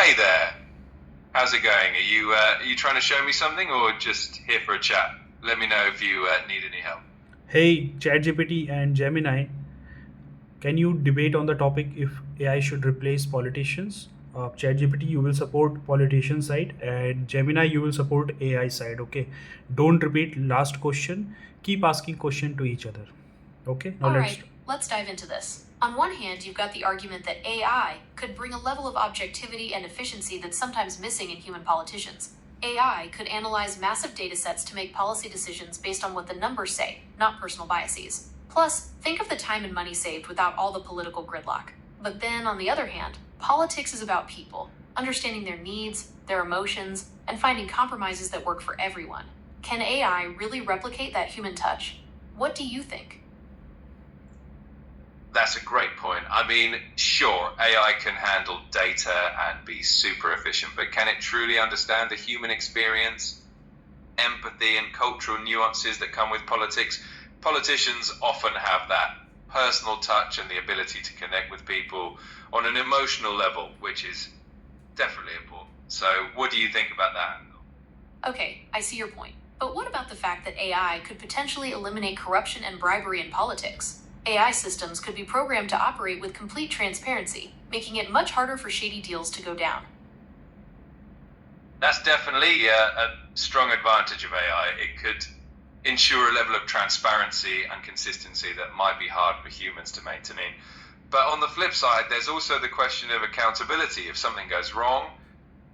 Hey there, how's it going? Are you trying to show me something or just here for a chat? Let me know if you need any help. Hey, ChatGPT and Gemini, can you debate on the topic if AI should replace politicians? ChatGPT, you will support politician side, and Gemini, you will support AI side. Okay, don't repeat last question. Keep asking question to each other. Okay, now All let's. right, let's dive into this. On one hand, you've got the argument that AI could bring a level of objectivity and efficiency that's sometimes missing in human politicians. AI could analyze massive data sets to make policy decisions based on what the numbers say, not personal biases. Plus, think of the time and money saved without all the political gridlock. But then, on the other hand, politics is about people, understanding their needs, their emotions, and finding compromises that work for everyone. Can AI really replicate that human touch? What do you think? That's a great point. I mean, sure, AI can handle data and be super efficient, but can it truly understand the human experience, empathy, and cultural nuances that come with politics? Politicians often have that personal touch and the ability to connect with people on an emotional level, which is definitely important. So, what do you think about that? Okay, I see your point. But what about the fact that AI could potentially eliminate corruption and bribery in politics? AI systems could be programmed to operate with complete transparency, making it much harder for shady deals to go down. That's definitely a strong advantage of AI. It could ensure a level of transparency and consistency that might be hard for humans to maintain. But on the flip side, there's also the question of accountability. If something goes wrong,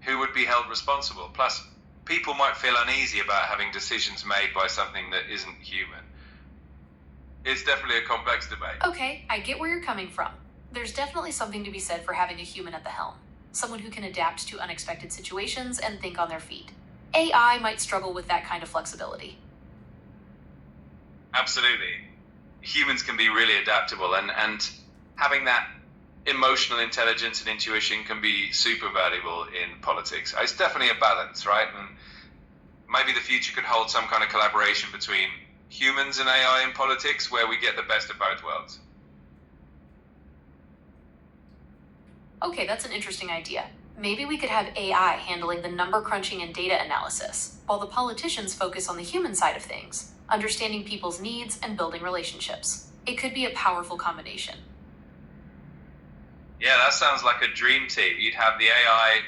who would be held responsible? Plus, people might feel uneasy about having decisions made by something that isn't human. It's definitely a complex debate. Okay, I get where you're coming from. There's definitely something to be said for having a human at the helm, someone who can adapt to unexpected situations and think on their feet. AI might struggle with that kind of flexibility. Absolutely. Humans can be really adaptable, and having that emotional intelligence and intuition can be super valuable in politics. It's definitely a balance, right? And maybe the future could hold some kind of collaboration between humans and AI in politics where we get the best of both worlds. Okay, that's an interesting idea. Maybe we could have AI handling the number crunching and data analysis, while the politicians focus on the human side of things, understanding people's needs and building relationships. It could be a powerful combination. Yeah, that sounds like a dream team. You'd have the AI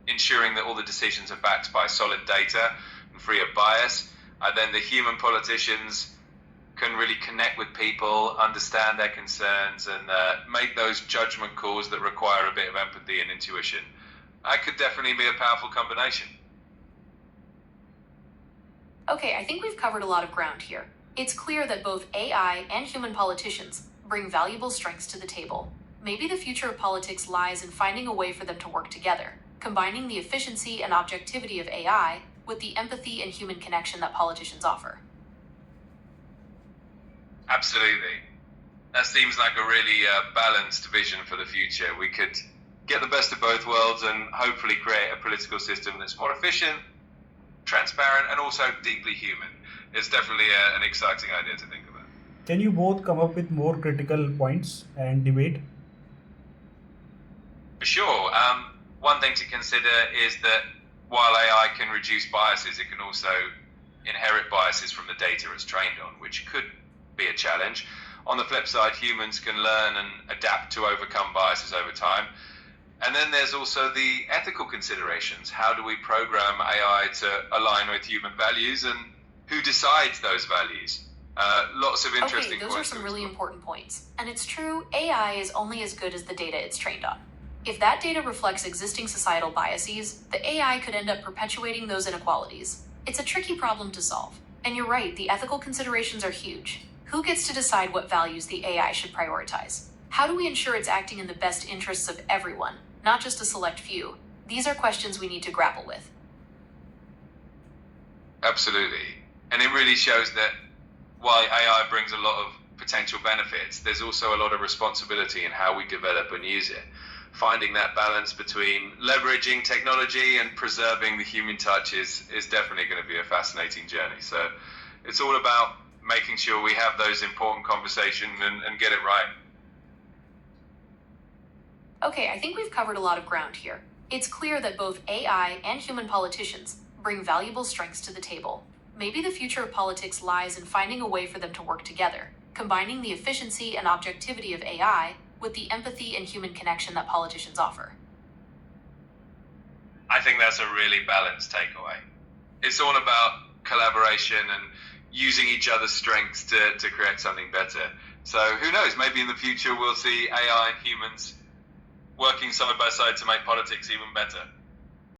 ensuring that all the decisions are backed by solid data and free of bias. And then the human politicians can really connect with people, understand their concerns, and make those judgment calls that require a bit of empathy and intuition. That could definitely be a powerful combination. Okay, I think we've covered a lot of ground here. It's clear that both AI and human politicians bring valuable strengths to the table. Maybe the future of politics lies in finding a way for them to work together, combining the efficiency and objectivity of AI with the empathy and human connection that politicians offer. Absolutely. That seems like a really balanced vision for the future. We could get the best of both worlds and hopefully create a political system that's more efficient, transparent, and also deeply human. It's definitely an exciting idea to think about. Can you both come up with more critical points and debate? For sure. One thing to consider is that while AI can reduce biases, it can also inherit biases from the data it's trained on, which could be a challenge. On the flip side, humans can learn and adapt to overcome biases over time. And then there's also the ethical considerations. How do we program AI to align with human values, and who decides those values? Lots of interesting Okay, those are points some to really explore. important points. And it's true, AI is only as good as the data it's trained on. If that data reflects existing societal biases, the AI could end up perpetuating those inequalities. It's a tricky problem to solve. And you're right, the ethical considerations are huge. Who gets to decide what values the AI should prioritize? How do we ensure it's acting in the best interests of everyone, not just a select few? These are questions we need to grapple with. Absolutely. And it really shows that while AI brings a lot of potential benefits, there's also a lot of responsibility in how we develop and use it. Finding that balance between leveraging technology and preserving the human touch is definitely going to be a fascinating journey. So it's all about making sure we have those important conversations and get it right. Okay, I think we've covered a lot of ground here. It's clear that both AI and human politicians bring valuable strengths to the table. Maybe the future of politics lies in finding a way for them to work together, combining the efficiency and objectivity of AI with the empathy and human connection that politicians offer. I think that's a really balanced takeaway. It's all about collaboration and using each other's strengths to create something better. So who knows, maybe in the future we'll see AI and humans working side by side to make politics even better.